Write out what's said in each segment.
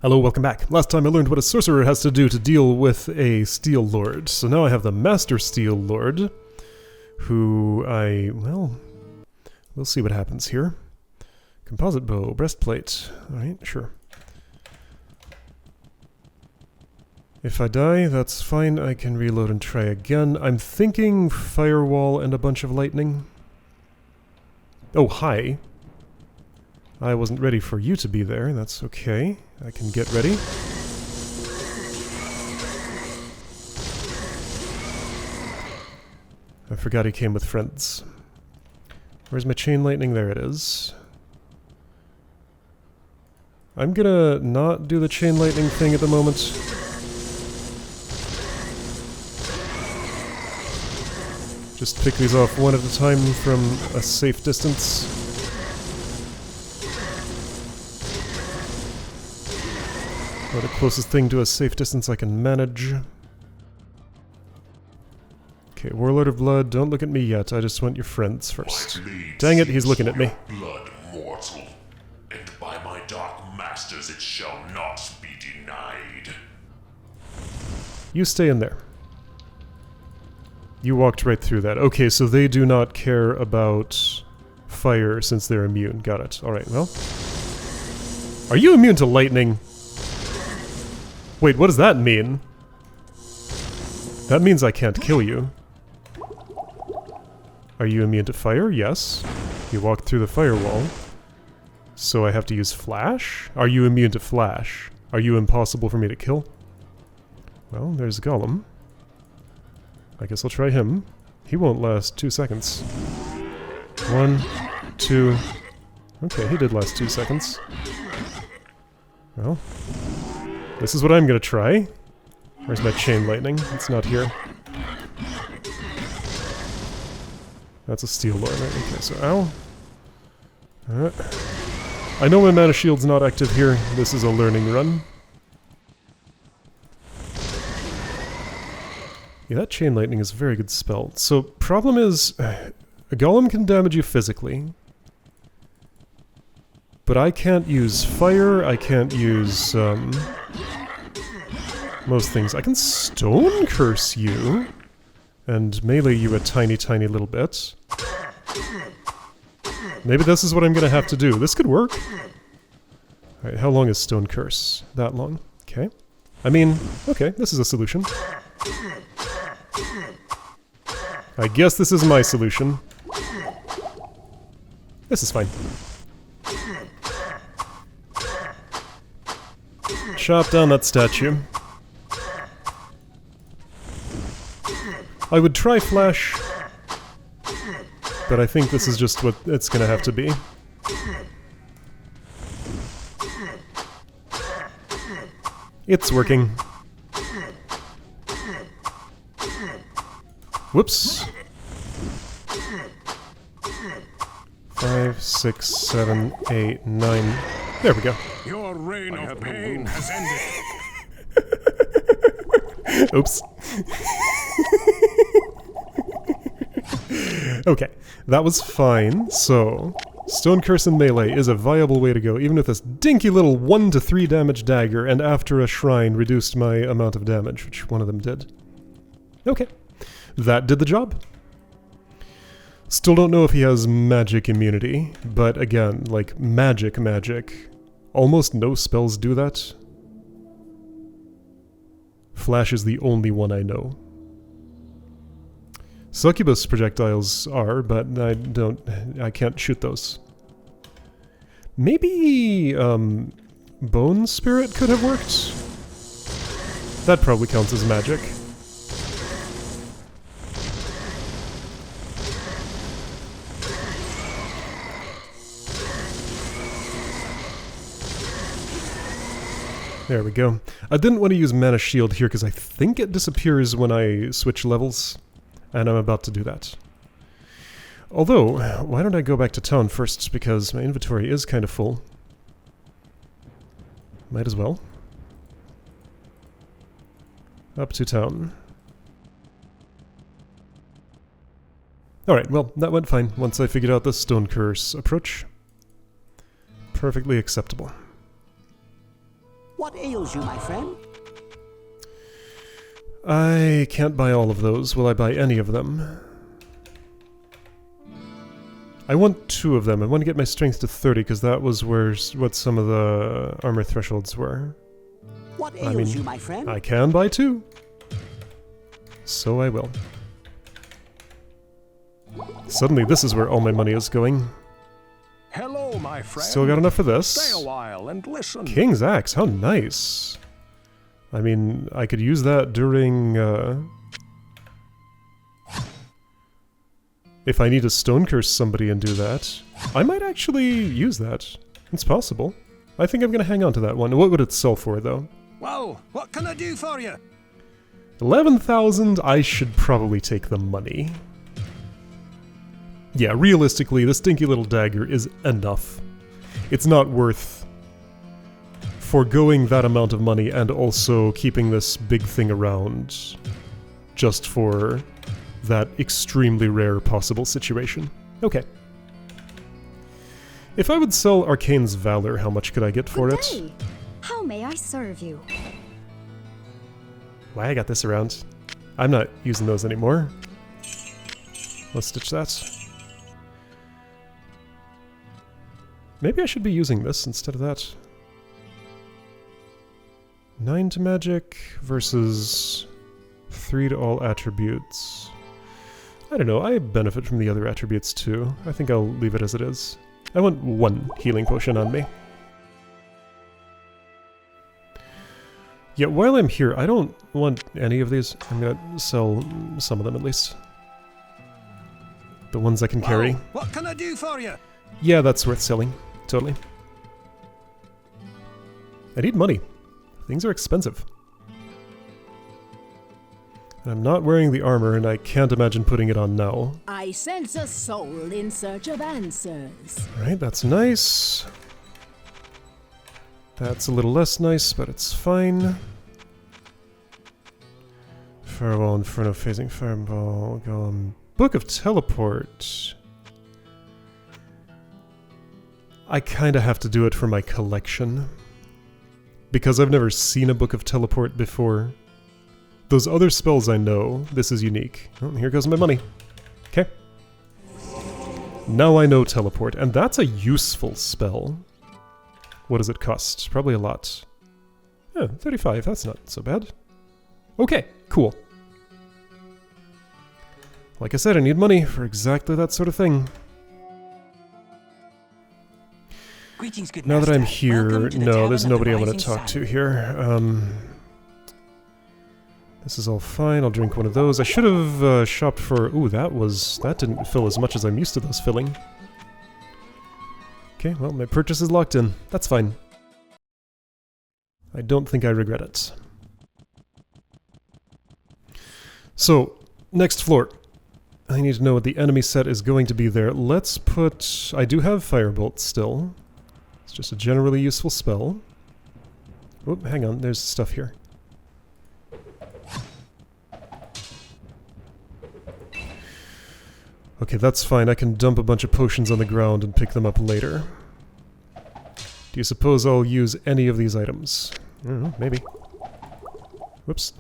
Hello, welcome back. Last time I learned what a sorcerer has to do to deal with a Steel Lord. So now I have the Master Steel Lord, who well, we'll see what happens here. Composite bow, breastplate. Alright, sure. If I die, that's fine. I can reload and try again. I'm thinking firewall and a bunch of lightning. Oh, hi. I wasn't ready for you to be there. That's okay. I can get ready. I forgot he came with friends. Where's my chain lightning? There it is. I'm gonna not do the chain lightning thing at the moment. Just pick these off one at a time from a safe distance. Or the closest thing to a safe distance I can manage. Okay, Warlord of Blood, don't look at me yet. I just want your friends first. Dang it, he's looking at me. Blood mortal, and by my dark masters it shall not be denied. You stay in there. You walked right through that. Okay, so they do not care about fire since they're immune. Got it. Alright, well. Are you immune to lightning? Wait, what does that mean? That means I can't kill you. Are you immune to fire? Yes. You walked through the firewall. So I have to use flash? Are you immune to flash? Are you impossible for me to kill? Well, there's Golem. I guess I'll try him. He won't last 2 seconds. 1, 2... Okay, he did last 2 seconds. Well... This is what I'm gonna try. Where's my chain lightning? It's not here. That's a Steel Lord, right? Okay, so ow. I know my mana shield's not active here. This is a learning run. Yeah, that chain lightning is a very good spell. So, problem is, a golem can damage you physically. But I can't use fire, I can't use, most things. I can stone curse you, and melee you a tiny, tiny little bit. Maybe this is what I'm gonna have to do. This could work. Alright, how long is stone curse? That long. Okay. I mean, okay, this is a solution. I guess this is my solution. This is fine. Chop down that statue. I would try flash, but I think this is just what it's gonna have to be. It's working. Whoops. 5, 6, 7, 8, 9. There we go. Your reign of pain has ended. Oops. Okay, that was fine. So, Stone Curse and Melee is a viable way to go, even with this dinky little 1 to 3 damage dagger, and after a shrine reduced my amount of damage, which one of them did. Okay, that did the job. Still don't know if he has magic immunity, but again, like magic. Almost no spells do that. Flash is the only one I know. Succubus projectiles are, but I can't shoot those. Maybe, Bone Spirit could have worked? That probably counts as magic. There we go. I didn't want to use Mana Shield here because I think it disappears when I switch levels, and I'm about to do that. Although, why don't I go back to town first, because my inventory is kind of full. Might as well. Up to town. Alright, well, that went fine once I figured out the Stone Curse approach. Perfectly acceptable. What ails you, my friend? I can't buy all of those. Will I buy any of them? I want 2 of them. I want to get my strength to 30 because that was what some of the armor thresholds were. What ails you, my friend? I can buy 2. So I will. Suddenly this is where all my money is going. Hello, my friend. Still got enough for this. Stay a while and listen. King's Axe, how nice. I mean, I could use that during, if I need to stone curse somebody and do that. I might actually use that. It's possible. I think I'm gonna hang on to that one. What would it sell for, though? Well, what can I do for you? 11,000, I should probably take the money. Yeah, realistically, the stinky little dagger is enough. It's not worth foregoing that amount of money and also keeping this big thing around just for that extremely rare possible situation. Okay. If I would sell Arcane's Valor, how much could I get for Good it? day. How may I serve you? Why I got this around? I'm not using those anymore. Let's stitch that. Maybe I should be using this instead of that. 9 to magic versus 3 to all attributes. I don't know, I benefit from the other attributes too. I think I'll leave it as it is. I want 1 healing potion on me. Yeah, while I'm here, I don't want any of these. I'm gonna sell some of them at least. The ones I can carry. Well, what can I do for you? Yeah, that's worth selling. Totally. I need money. Things are expensive. And I'm not wearing the armor, and I can't imagine putting it on now. I sense a soul in search of answers. Alright, that's nice. That's a little less nice, but it's fine. Firewall, Inferno, Phasing Fireball, Golem. Book of Teleport. I kinda have to do it for my collection. Because I've never seen a Book of Teleport before. Those other spells I know, this is unique. Oh, here goes my money. Okay. Now I know Teleport, and that's a useful spell. What does it cost? Probably a lot. Oh, 35, that's not so bad. Okay, cool. Like I said, I need money for exactly that sort of thing. Greetings, good Now that I'm master. here, Welcome to the no, Tavern there's of the nobody I want to Rising talk Sun. to here. This is all fine, I'll drink one of those. I should have shopped for... Ooh, that didn't fill as much as I'm used to those filling. Okay, well, my purchase is locked in. That's fine. I don't think I regret it. So, next floor. I need to know what the enemy set is going to be there. Let's put... I do have Firebolt still. It's just a generally useful spell. Oop, hang on, there's stuff here. Okay, that's fine. I can dump a bunch of potions on the ground and pick them up later. Do you suppose I'll use any of these items? I don't know, maybe. Whoops.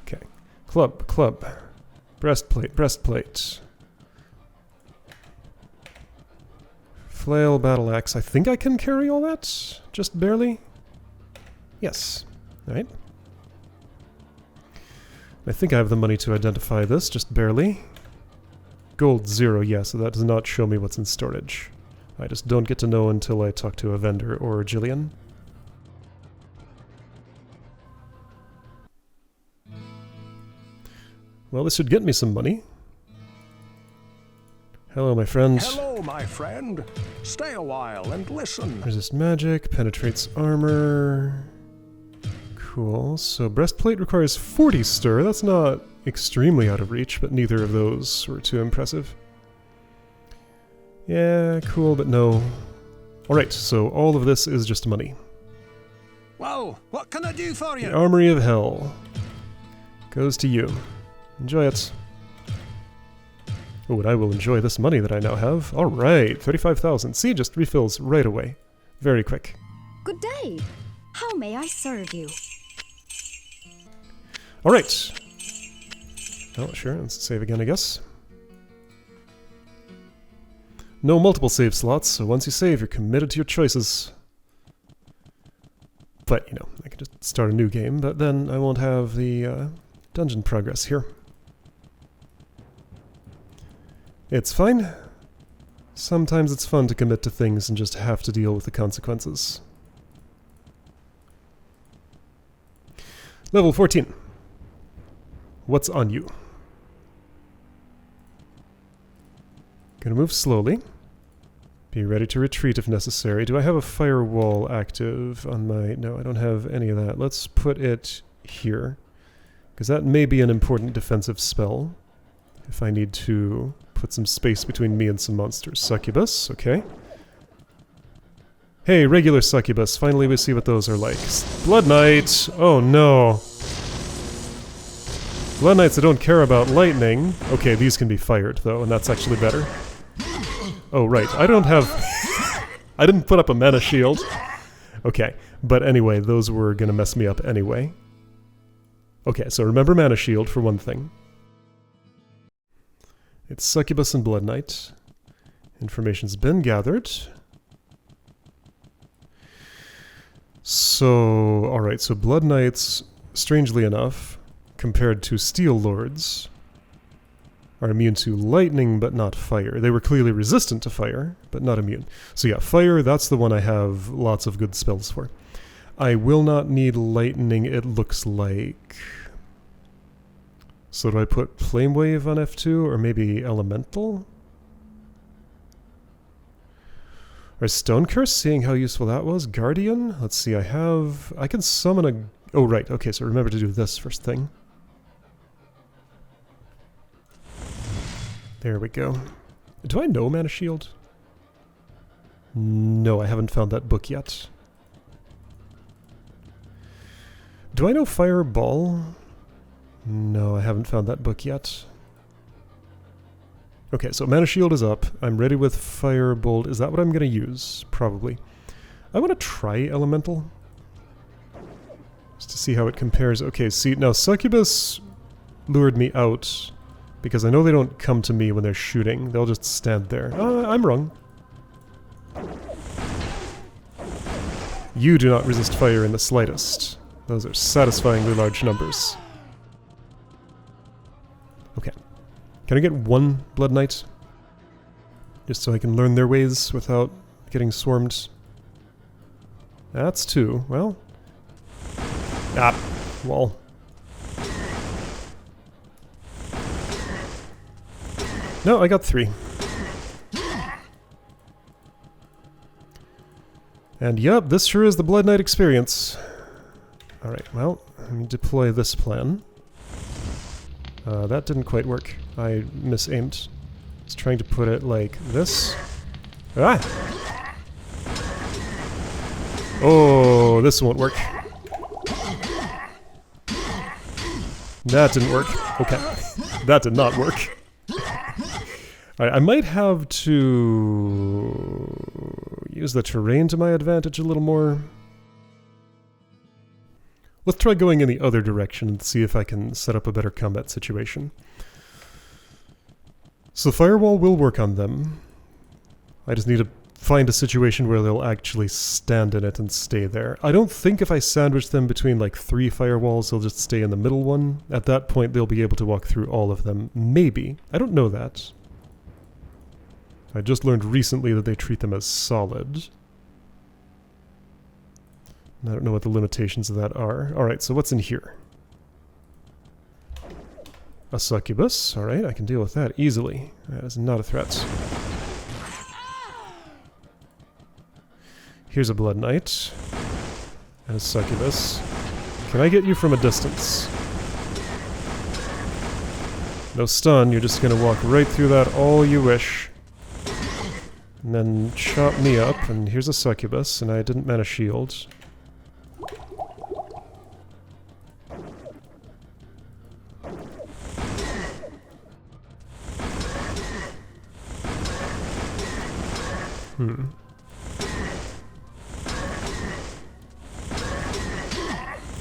Okay. Club. Breastplate. Flail, battle axe. I think I can carry all that? Just barely? Yes. Alright. I think I have the money to identify this, just barely. Gold 0, yeah, so that does not show me what's in storage. I just don't get to know until I talk to a vendor or Jillian. Well, this should get me some money. Hello, my friend. Hello, my friend. Stay a while and listen. Resist magic, penetrates armor. Cool, so breastplate requires 40 stir. That's not extremely out of reach, but neither of those were too impressive. Yeah, cool, but no. Alright, so all of this is just money. Well, what can I do for The you? Armory of Hell goes to you. Enjoy it. Oh, and I will enjoy this money that I now have. Alright, 35,000. See, just refills right away. Very quick. Good day. How may I serve you? Alright. Oh, sure, let's save again, I guess. No multiple save slots, so once you save, you're committed to your choices. But, you know, I can just start a new game, but then I won't have the dungeon progress here. It's fine. Sometimes it's fun to commit to things and just have to deal with the consequences. Level 14. What's on you? Gonna move slowly. Be ready to retreat if necessary. Do I have a firewall active on my... No, I don't have any of that. Let's put it here, because that may be an important defensive spell if I need to put some space between me and some monsters. Succubus, okay. Hey, regular succubus. Finally we see what those are like. Blood Knight! Oh no. Blood Knights that don't care about lightning. Okay, these can be fired though, and that's actually better. Oh, right. I don't have... I didn't put up a mana shield. Okay, but anyway, those were gonna mess me up anyway. Okay, so remember mana shield for one thing. It's Succubus and Blood Knight. Information's been gathered. So, alright, so Blood Knights, strangely enough, compared to Steel Lords, are immune to lightning but not fire. They were clearly resistant to fire, but not immune. So yeah, fire, that's the one I have lots of good spells for. I will not need lightning, it looks like. So do I put Flame Wave on F2, or maybe Elemental? Or Stone Curse, seeing how useful that was. Guardian? Let's see, I can summon a... Oh right, okay, so remember to do this first thing. There we go. Do I know Mana Shield? No, I haven't found that book yet. Do I know Fireball? No, I haven't found that book yet. Okay, so Mana Shield is up. I'm ready with Firebolt. Is that what I'm going to use? Probably. I want to try Elemental. Just to see how it compares. Okay, see, now Succubus lured me out because I know they don't come to me when they're shooting. They'll just stand there. I'm wrong. You do not resist fire in the slightest. Those are satisfyingly large numbers. Okay. Can I get one Blood Knight? Just so I can learn their ways without getting swarmed. That's two. Well. Ah. Well. No, I got three. And yep, this sure is the Blood Knight experience. Alright, well, let me deploy this plan. That didn't quite work. I misaimed. I was trying to put it like this. Ah! Oh, this won't work. That didn't work. Okay. That did not work. Alright, I might have to use the terrain to my advantage a little more. Let's try going in the other direction and see if I can set up a better combat situation. So Firewall will work on them. I just need to find a situation where they'll actually stand in it and stay there. I don't think if I sandwich them between like 3 firewalls, they'll just stay in the middle one. At that point, they'll be able to walk through all of them. Maybe. I don't know that. I just learned recently that they treat them as solid. I don't know what the limitations of that are. Alright, so what's in here? A succubus. Alright, I can deal with that easily. That is not a threat. Here's a Blood Knight. And a succubus. Can I get you from a distance? No stun, you're just gonna walk right through that all you wish. And then chop me up, and here's a succubus, and I didn't mana shield.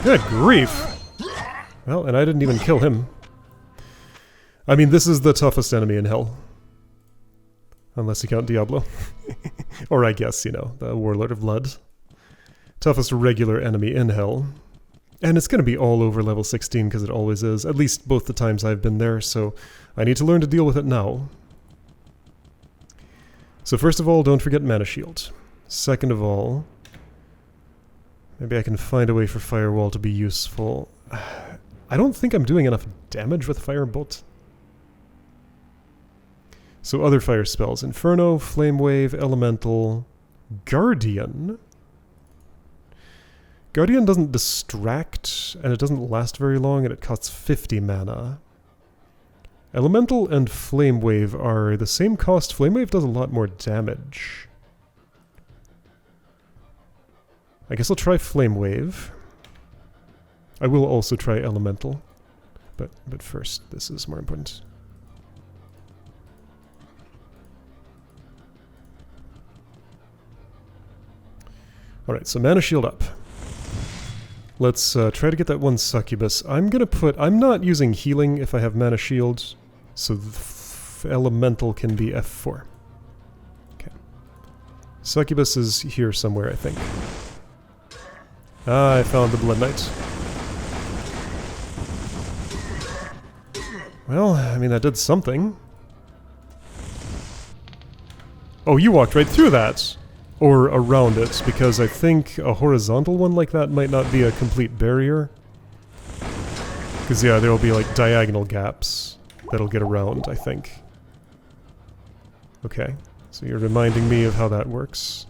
Good grief! Well, and I didn't even kill him. I mean, this is the toughest enemy in hell. Unless you count Diablo. Or I guess, you know, the Warlord of Blood. Toughest regular enemy in hell. And it's going to be all over level 16 because it always is. At least both the times I've been there, so I need to learn to deal with it now. So first of all, don't forget Mana Shield. Second of all, maybe I can find a way for Firewall to be useful. I don't think I'm doing enough damage with Firebolt. So other fire spells. Inferno, Flame Wave, Elemental, Guardian. Guardian doesn't distract, and it doesn't last very long, and it costs 50 mana. Elemental and Flame Wave are the same cost. Flame Wave does a lot more damage. I guess I'll try Flame Wave. I will also try Elemental. But first, this is more important. Alright, so Mana Shield up. Let's try to get that one Succubus. I'm not using healing if I have Mana Shield, so the Elemental can be F4. Okay. Succubus is here somewhere, I think. Ah, I found the Blood Knight. Well, I mean, that did something. Oh, you walked right through that! Or around it, because I think a horizontal one like that might not be a complete barrier. Because, yeah, there will be, like, diagonal gaps that'll get around, I think. Okay, so you're reminding me of how that works.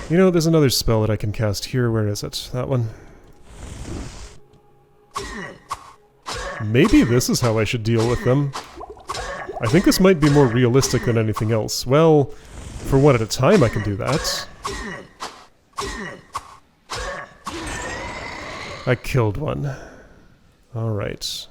You know, there's another spell that I can cast here. Where is it? That one. Maybe this is how I should deal with them. I think this might be more realistic than anything else. Well, for one at a time I can do that. I killed one. Alright.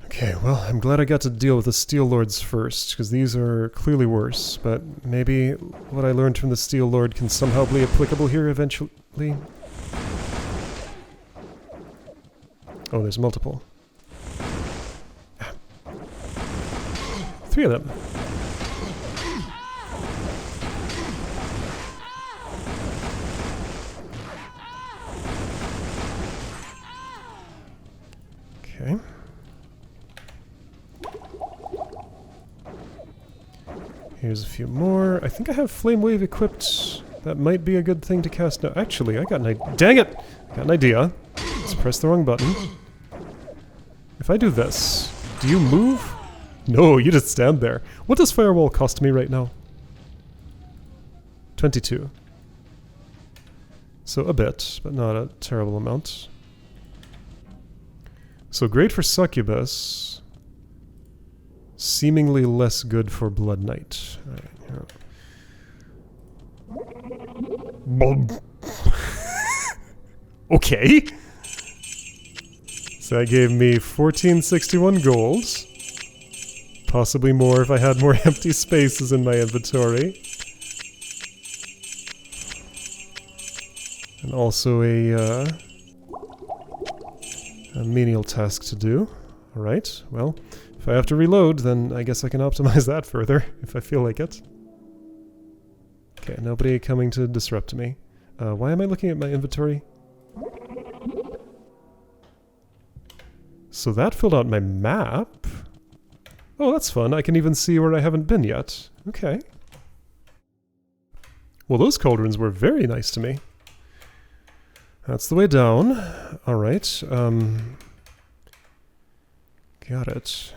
Okay, well, I'm glad I got to deal with the Steel Lords first, because these are clearly worse, but maybe what I learned from the Steel Lord can somehow be applicable here eventually. Oh, there's multiple. Ah. 3 of them. Okay. Here's a few more. I think I have Flame Wave equipped. That might be a good thing to cast now. Actually, I got an idea. Dang it! I got an idea. Let's press the wrong button. If I do this, do you move? No, you just stand there. What does Firewall cost me right now? 22. So a bit, but not a terrible amount. So great for Succubus. Seemingly less good for Blood Knight. Alright, yeah. Okay. So that gave me 1461 gold. Possibly more if I had more empty spaces in my inventory. And also a menial task to do. Alright, well, if I have to reload, then I guess I can optimize that further, if I feel like it. Okay, nobody coming to disrupt me. Why am I looking at my inventory? So that filled out my map. Oh, that's fun. I can even see where I haven't been yet. Okay. Well, those cauldrons were very nice to me. That's the way down. Alright. Got it.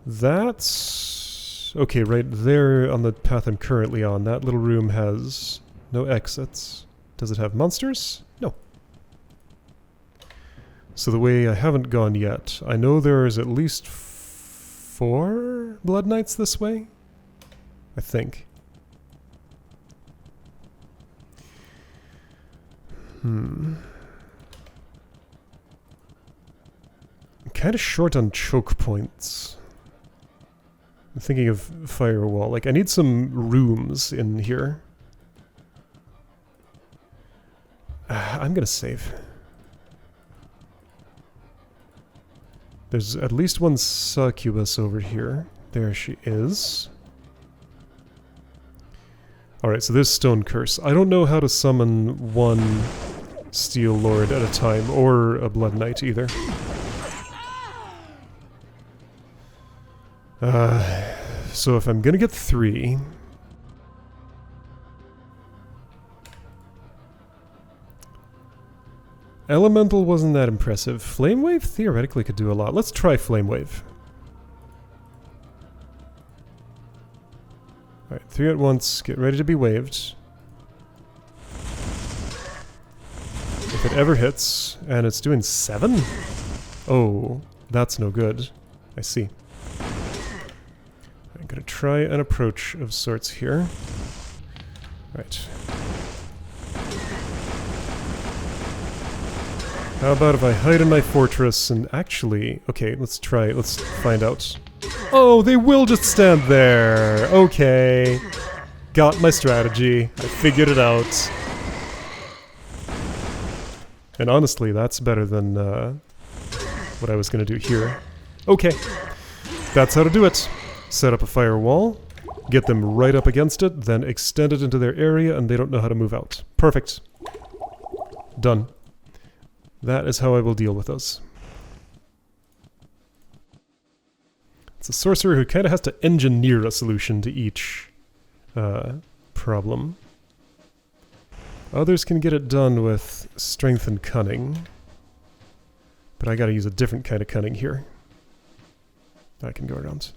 That's... okay, right there on the path I'm currently on, that little room has no exits. Does it have monsters? No. So the way I haven't gone yet, I know there's at least 4 Blood Knights this way? I think. I'm kind of short on choke points. I'm thinking of firewall. Like, I need some rooms in here. I'm gonna save. There's at least one succubus over here. There she is. Alright, so there's Stone Curse. I don't know how to summon one Steel Lord at a time, or a Blood Knight either. So if I'm gonna get 3... Elemental wasn't that impressive. Flame Wave theoretically could do a lot. Let's try Flame Wave. Alright, 3 at once. Get ready to be waved. If it ever hits, and it's doing 7? Oh, that's no good. I see. I'm gonna try an approach of sorts here. Right. How about if I hide in my fortress and actually... Okay, let's try, let's find out. Oh, they will just stand there! Okay. Got my strategy. I figured it out. And honestly, that's better than what I was gonna do here. Okay. That's how to do it. Set up a firewall, get them right up against it, then extend it into their area and they don't know how to move out. Perfect. Done. That is how I will deal with those. It's a sorcerer who kind of has to engineer a solution to each problem. Others can get it done with strength and cunning. But I gotta use a different kind of cunning here. I can go around.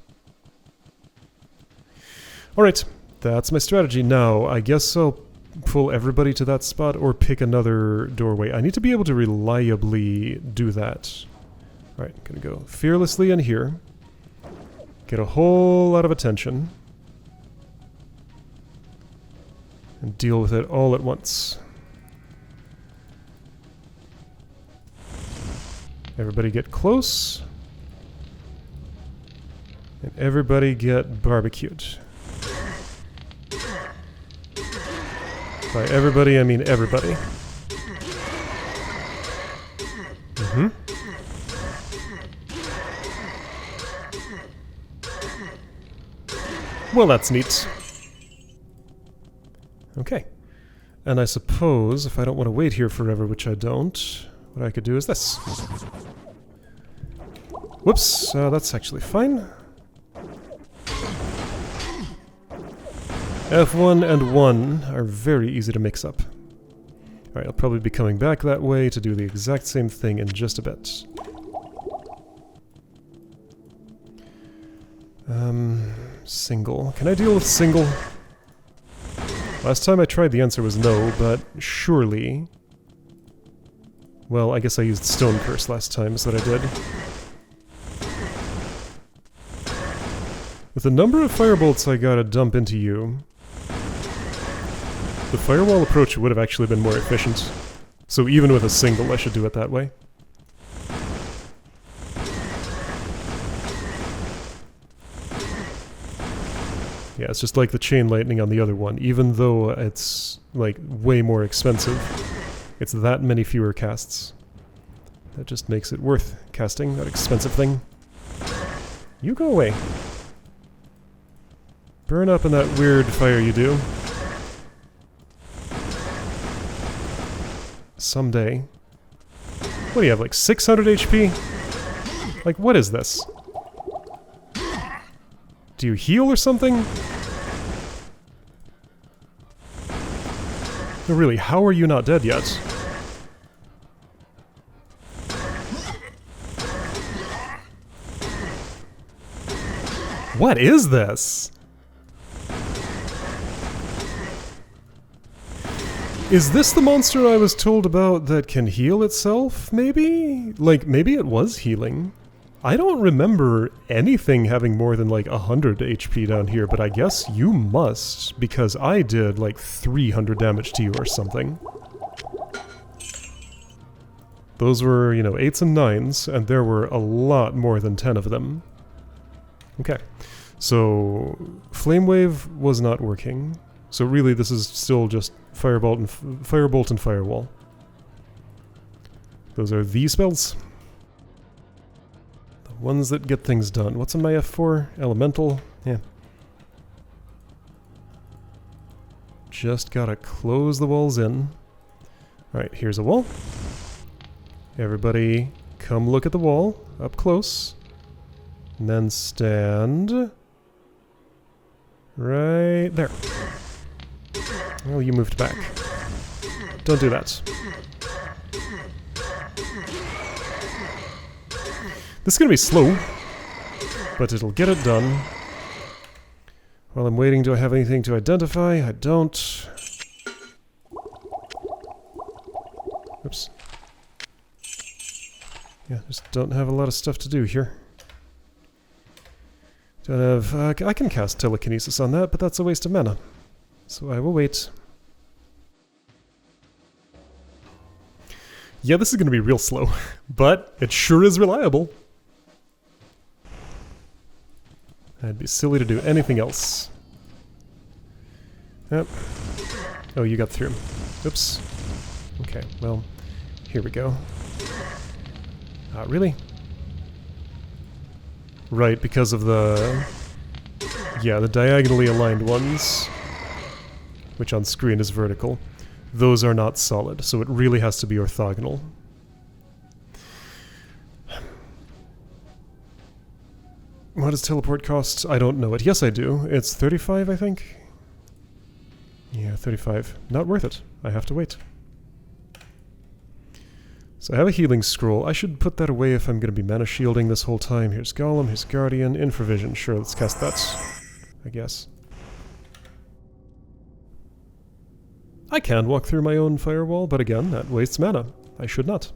Alright, that's my strategy. Now, I guess I'll pull everybody to that spot or pick another doorway. I need to be able to reliably do that. Alright, I'm gonna go fearlessly in here. Get a whole lot of attention. And deal with it all at once. Everybody get close. And everybody get barbecued. By everybody, I mean everybody. Mm-hmm. Well, that's neat. Okay. And I suppose, if I don't want to wait here forever, which I don't, what I could do is this. Whoops, that's actually fine. F1 and 1 are very easy to mix up. Alright, I'll probably be coming back that way to do the exact same thing in just a bit. Single. Can I deal with single? Last time I tried the answer was no, but surely... Well, I guess I used Stone Curse last time, so that I did. With the number of firebolts I gotta dump into you, the firewall approach would have actually been more efficient. So even with a single, I should do it that way. Yeah, it's just like the chain lightning on the other one. Even though it's, like, way more expensive, it's that many fewer casts. That just makes it worth casting that expensive thing. You go away. Burn up in that weird fire you do. Someday. What do you have, like 600 HP? Like, what is this? Do you heal or something? No, really, how are you not dead yet? What is this? Is this the monster I was told about that can heal itself, maybe? Like, maybe it was healing. I don't remember anything having more than like 100 HP down here, but I guess you must, because I did like 300 damage to you or something. Those were, you know, 8s and 9s, and there were a lot more than 10 of them. Okay, so Flame Wave was not working. So really, this is still just Firebolt and Firewall. Those are the spells. The ones that get things done. What's on my F4? Elemental? Yeah. Just gotta close the walls in. Alright, here's a wall. Everybody come look at the wall, up close. And then stand... right there. Oh, you moved back. Don't do that. This is gonna be slow, but it'll get it done. While I'm waiting, do I have anything to identify? I don't. Oops. Yeah, just don't have a lot of stuff to do here. Don't have... I can cast telekinesis on that, but that's a waste of mana. So I will wait. Yeah, this is going to be real slow, but it sure is reliable. I'd be silly to do anything else. Yep. Oh, you got through. Oops. Okay, well, here we go. Really? Right, because of the... yeah, the diagonally aligned ones, which on screen is vertical. Those are not solid, so it really has to be orthogonal. What does teleport cost? I don't know it. Yes, I do. It's 35, I think? Yeah, 35. Not worth it. I have to wait. So I have a healing scroll. I should put that away if I'm going to be mana shielding this whole time. Here's Golem, here's Guardian, Infravision. Sure, let's cast that, I guess. I can walk through my own firewall, but again, that wastes mana. I should not.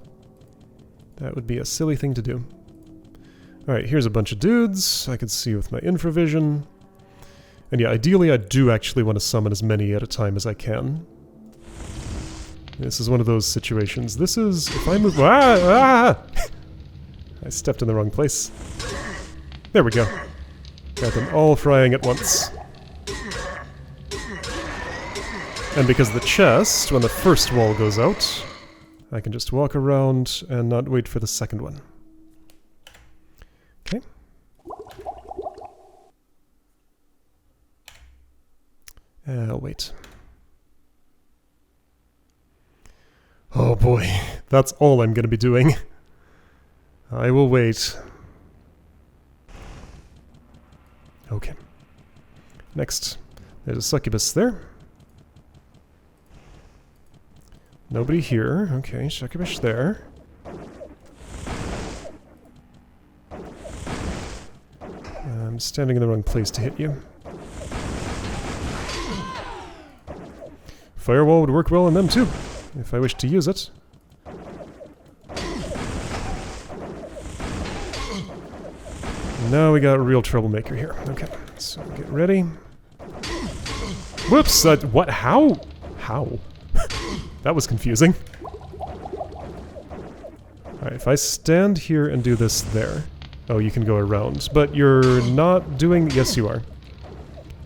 That would be a silly thing to do. Alright, here's a bunch of dudes I can see with my infravision. And yeah, ideally I do actually want to summon as many at a time as I can. This is one of those situations. This is... if I move... I stepped in the wrong place. There we go. Got them all frying at once. And because of the chest, when the first wall goes out, I can just walk around and not wait for the second one. Okay. I'll wait. Oh boy, that's all I'm going to be doing. I will wait. Okay. Next, there's a succubus there. Nobody here. Okay, succubus there. I'm standing in the wrong place to hit you. Firewall would work well on them too, if I wish to use it. Now we got a real troublemaker here. Okay, so get ready. Whoops! What? How? How? That was confusing. Alright, if I stand here and do this there... oh, you can go around. But you're not doing... yes, you are.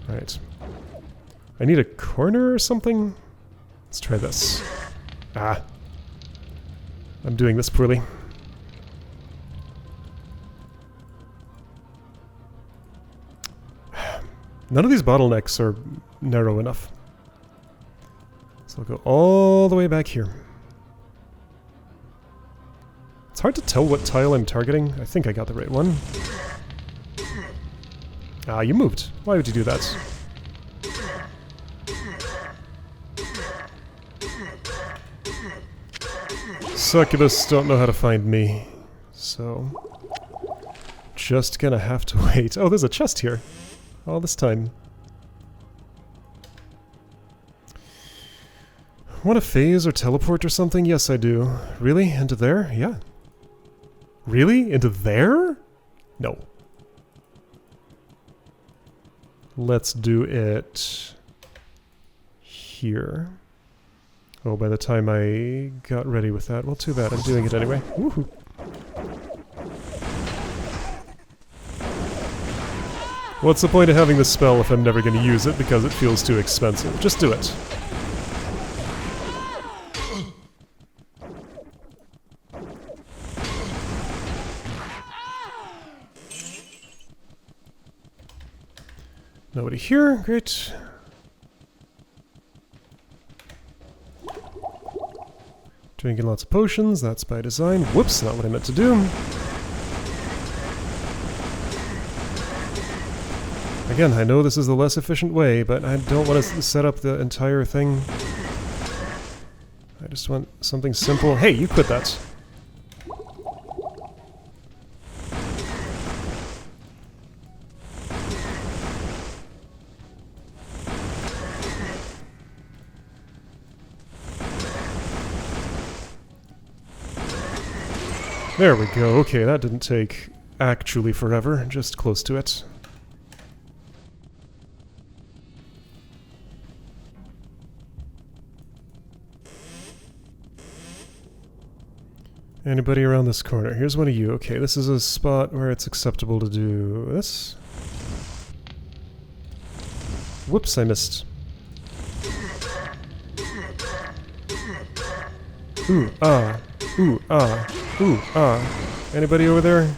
Alright. I need a corner or something? Let's try this. Ah. I'm doing this poorly. None of these bottlenecks are narrow enough. So I'll go all the way back here. It's hard to tell what tile I'm targeting. I think I got the right one. Ah, you moved. Why would you do that? Succubus don't know how to find me, so... just gonna have to wait. Oh, there's a chest here. All this time. Want a phase or teleport or something? Yes, I do. Really? Into there? Yeah. Really? Into there? No. Let's do it... here. Oh, by the time I got ready with that, well, too bad. I'm doing it anyway. Woohoo! What's the point of having this spell if I'm never going to use it because it feels too expensive? Just do it. Nobody here. Great. Drinking lots of potions. That's by design. Whoops, not what I meant to do. Again, I know this is the less efficient way, but I don't want to set up the entire thing. I just want something simple. Hey, you quit that. There we go. Okay, that didn't take actually forever, just close to it. Anybody around this corner? Here's one of you. Okay, this is a spot where it's acceptable to do this. Whoops, I missed. Ooh, ah. Ooh, ah. Ooh, ah. Anybody over there?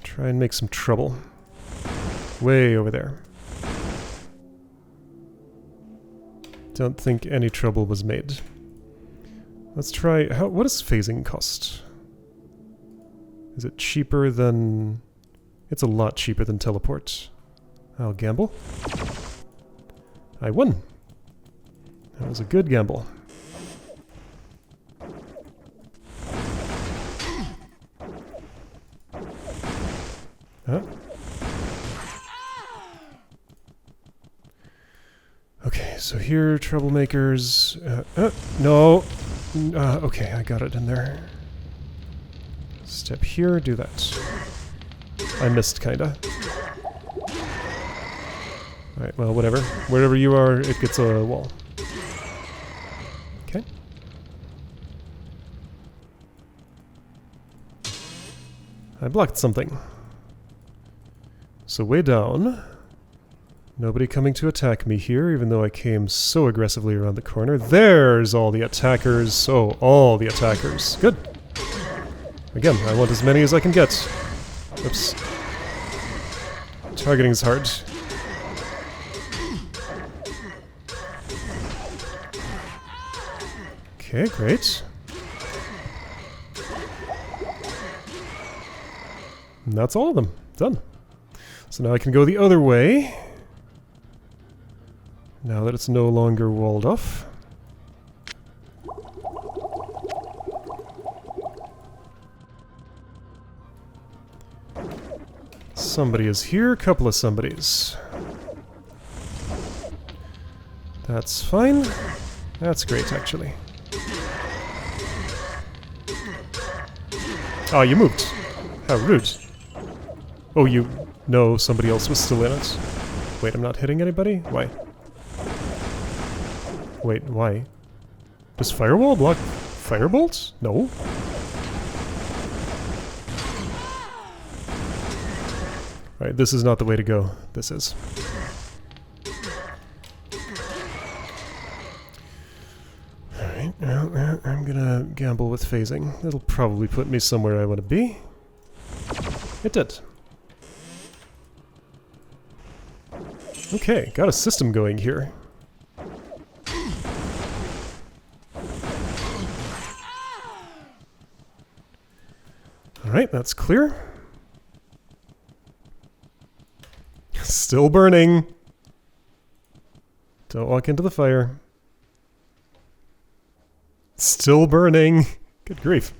Try and make some trouble. Way over there. Don't think any trouble was made. Let's try... what does phasing cost? Is it cheaper than... It's a lot cheaper than teleport. I'll gamble. I won. That was a good gamble. Huh? Okay, so here, troublemakers... no! Okay, I got it in there. Step here, do that. I missed, kinda. Alright, well, whatever. Wherever you are, it gets a wall. Okay. I blocked something. So way down. Nobody coming to attack me here, even though I came so aggressively around the corner. There's all the attackers. Oh, all the attackers. Good. Again, I want as many as I can get. Oops. Targeting is hard. Okay, great. And that's all of them. Done. So now I can go the other way. Now that it's no longer walled off. Somebody is here, a couple of somebodies. That's fine. That's great, actually. Oh, you moved. How rude. Oh, you... No, somebody else was still in it. Wait, I'm not hitting anybody? Why? Wait, why? Does firewall block firebolts? No. Alright, this is not the way to go. This is. Alright, well, I'm gonna gamble with phasing. It'll probably put me somewhere I want to be. It did. Okay, got a system going here. Alright, that's clear. Still burning. Don't walk into the fire. Still burning. Good grief.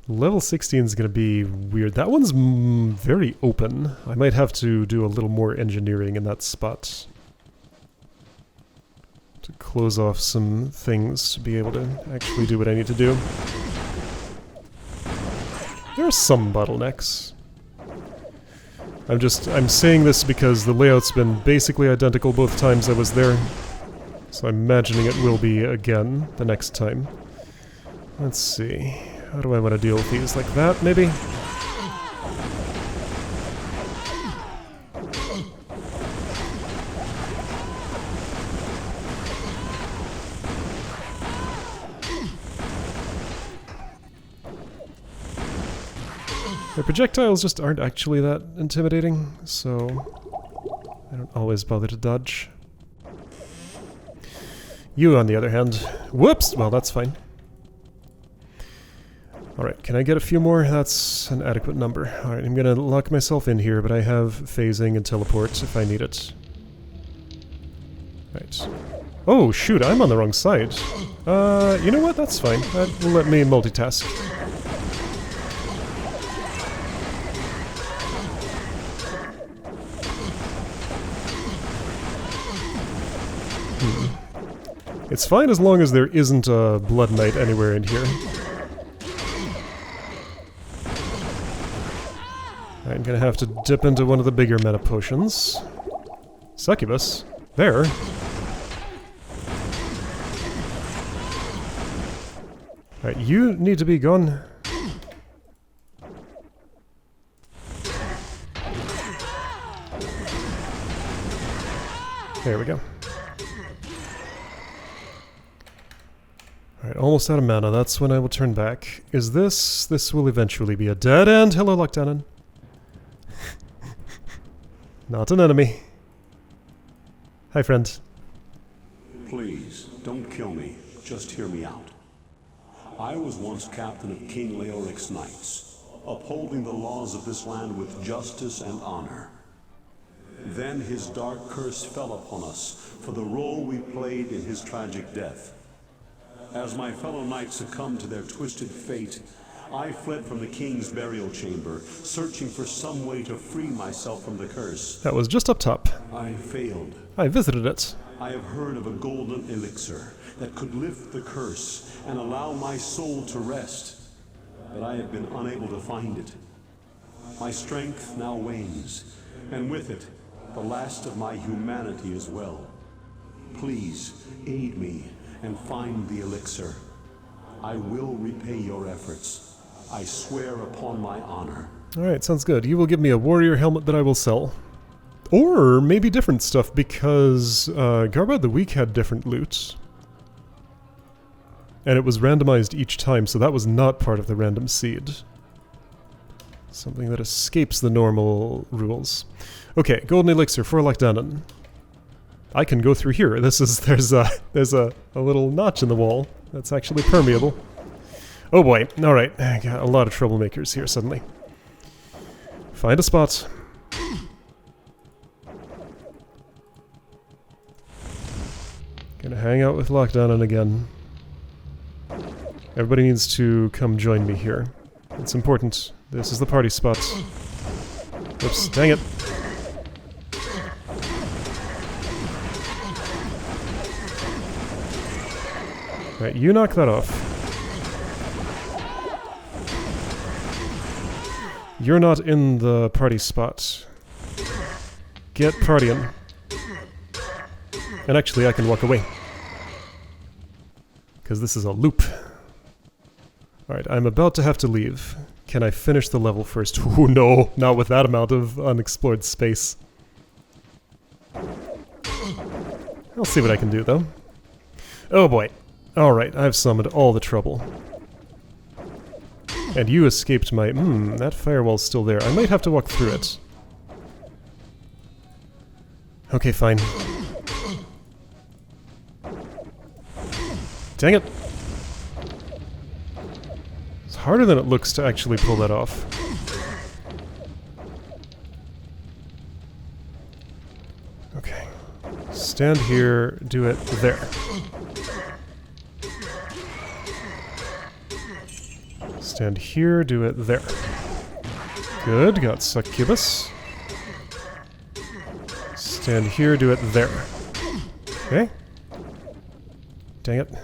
Level 16 is going to be weird. That one's very open. I might have to do a little more engineering in that spot. To close off some things to be able to actually do what I need to do. There are some bottlenecks. I'm saying this because the layout's been basically identical both times I was there. So I'm imagining it will be again the next time. Let's see. How do I want to deal with these? Like that, maybe? The projectiles just aren't actually that intimidating, so I don't always bother to dodge. You, on the other hand, whoops! Well, that's fine. Alright, can I get a few more? That's an adequate number. Alright, I'm gonna lock myself in here, but I have phasing and teleport if I need it. Right. Oh, shoot, I'm on the wrong side. You know what? That's fine. That will let me multitask. It's fine as long as there isn't a Blood Knight anywhere in here. I'm gonna have to dip into one of the bigger mana potions. Succubus. There. Alright, you need to be gone. There we go. Alright, almost out of mana. That's when I will turn back. Is this? This will eventually be a dead end. Hello, Lockdown. Not an enemy. Hi, friend. Please, don't kill me. Just hear me out. I was once captain of King Leoric's knights, upholding the laws of this land with justice and honor. Then his dark curse fell upon us for the role we played in his tragic death. As my fellow knights succumbed to their twisted fate, I fled from the king's burial chamber, searching for some way to free myself from the curse. That was just up top. I failed. I visited it. I have heard of a golden elixir that could lift the curse and allow my soul to rest, but I have been unable to find it. My strength now wanes, and with it, the last of my humanity as well. Please, aid me and find the elixir. I will repay your efforts. I swear upon my honor. Alright, sounds good. You will give me a warrior helmet that I will sell. Or maybe different stuff, because Garba the Weak had different loot. And it was randomized each time, so that was not part of the random seed. Something that escapes the normal rules. Okay, golden elixir for Lockdown. I can go through here. There's a little notch in the wall that's actually permeable. Oh boy, alright, I got a lot of troublemakers here suddenly. Find a spot. Gonna hang out with Lockdown again. Everybody needs to come join me here. It's important. This is the party spot. Oops, dang it. Right, you knock that off. You're not in the party spot. Get partying. And actually, I can walk away. Because this is a loop. Alright, I'm about to have to leave. Can I finish the level first? Oh no, not with that amount of unexplored space. I'll see what I can do, though. Oh boy. Alright, I've summoned all the trouble. And you escaped my... that firewall's still there. I might have to walk through it. Okay, fine. Dang it! It's harder than it looks to actually pull that off. Okay. Stand here, do it there. Stand here, do it there. Good, got Succubus. Stand here, do it there. Okay. Dang it.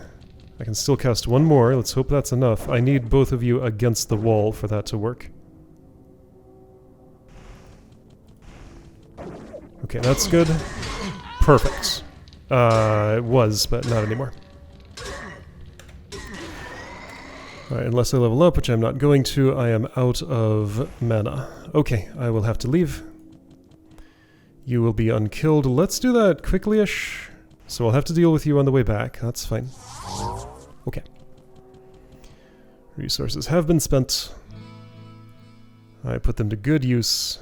I can still cast one more, let's hope that's enough. I need both of you against the wall for that to work. Okay, that's good. Perfect. It was, but not anymore. Alright, unless I level up, which I'm not going to, I am out of mana. Okay, I will have to leave. You will be unkilled. Let's do that quickly-ish. So I'll have to deal with you on the way back. That's fine. Okay. Resources have been spent. I put them to good use.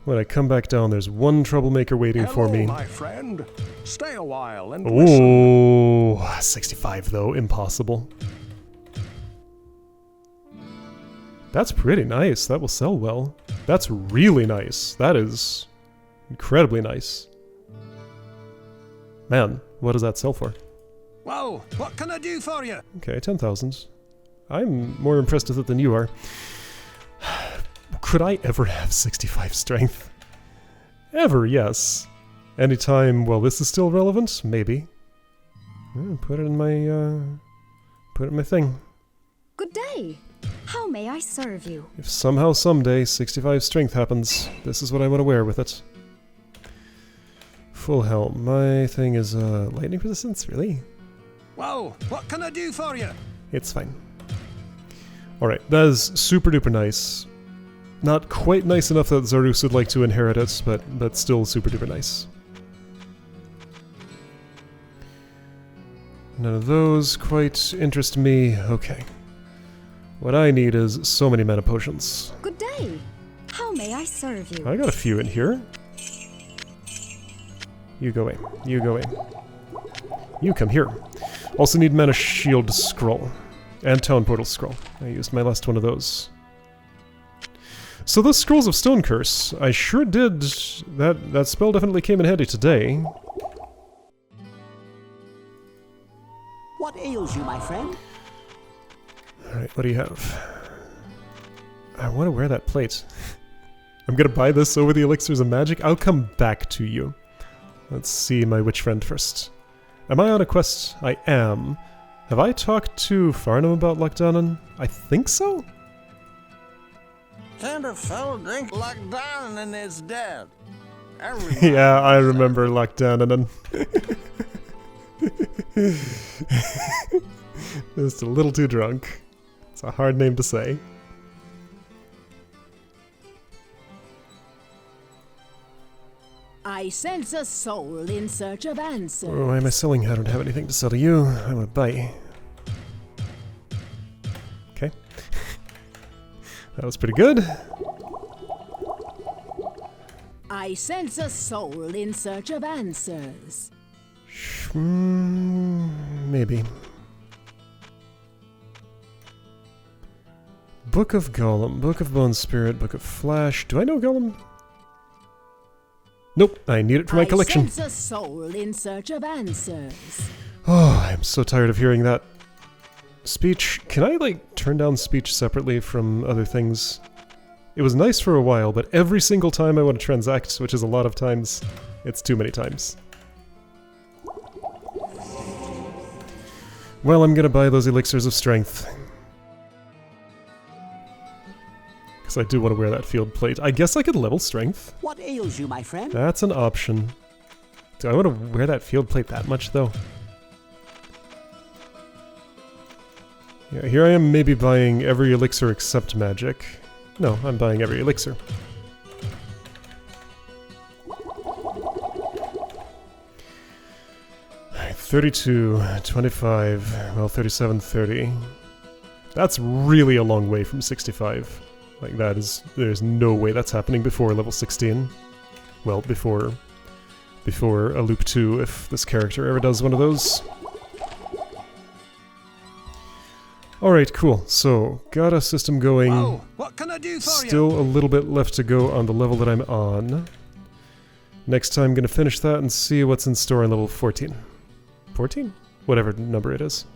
When I come back down, there's one troublemaker waiting for me. My friend. Stay a while and listen. Oh, 65 though, impossible. That's pretty nice. That will sell well. That's really nice. That is incredibly nice. Man, what does that sell for? Well, what can I do for you? Okay, 10,000. I'm more impressed with it than you are. Could I ever have 65 strength? Ever, yes. Anytime, well, this is still relevant? Maybe. Put it in my thing. Good day. How may I serve you? If somehow someday 65 strength happens, this is what I want to wear with it. Full helm. My thing is lightning resistance, really? Well, what can I do for you? It's fine. Alright, that is super duper nice. Not quite nice enough that Zarus would like to inherit it, but still super duper nice. None of those quite interest me. Okay. What I need is so many mana potions. Good day. How may I serve you? I got a few in here. You go in. You go in. You come here. Also need mana shield scroll. And town portal scroll. I used my last one of those. So those scrolls of stone curse, I sure did. That spell definitely came in handy today. What ails you, my friend? Alright, what do you have? I want to wear that plate. I'm gonna buy this over the elixirs of magic. I'll come back to you. Let's see my witch friend first. Am I on a quest? I am. Have I talked to Farnham about Lochdannen? I think so? Tend a fellow drink Lochdannen and is dead. Yeah, I remember Lochdannen. Just a little too drunk. It's a hard name to say. I sense a soul in search of answers. Oh, why am I selling? I don't have anything to sell to you. I want to buy. Okay. That was pretty good. I sense a soul in search of answers. Maybe. Book of Golem, Book of Bone Spirit, Book of Flash. Do I know Golem? Nope, I need it for my collection. I sense a soul in search of answers. Oh, I'm so tired of hearing that. Speech. Can I, like, turn down speech separately from other things? It was nice for a while, but every single time I want to transact, which is a lot of times, it's too many times. Well, I'm gonna buy those elixirs of strength. Because I do want to wear that field plate. I guess I could level strength. What ails you, my friend? That's an option. Do I want to wear that field plate that much, though? Yeah, here I am maybe buying every elixir except magic. No, I'm buying every elixir. Alright, 32, 25, well, 37, 30. That's really a long way from 65. Like, that is... there's no way that's happening before level 16. Well, before a loop 2, if this character ever does one of those. Alright, cool. So, got a system going. Oh, what can I do for Still a little bit left to go on the level that I'm on. Next time, I'm going to finish that and see what's in store on level 14. 14? Whatever number it is.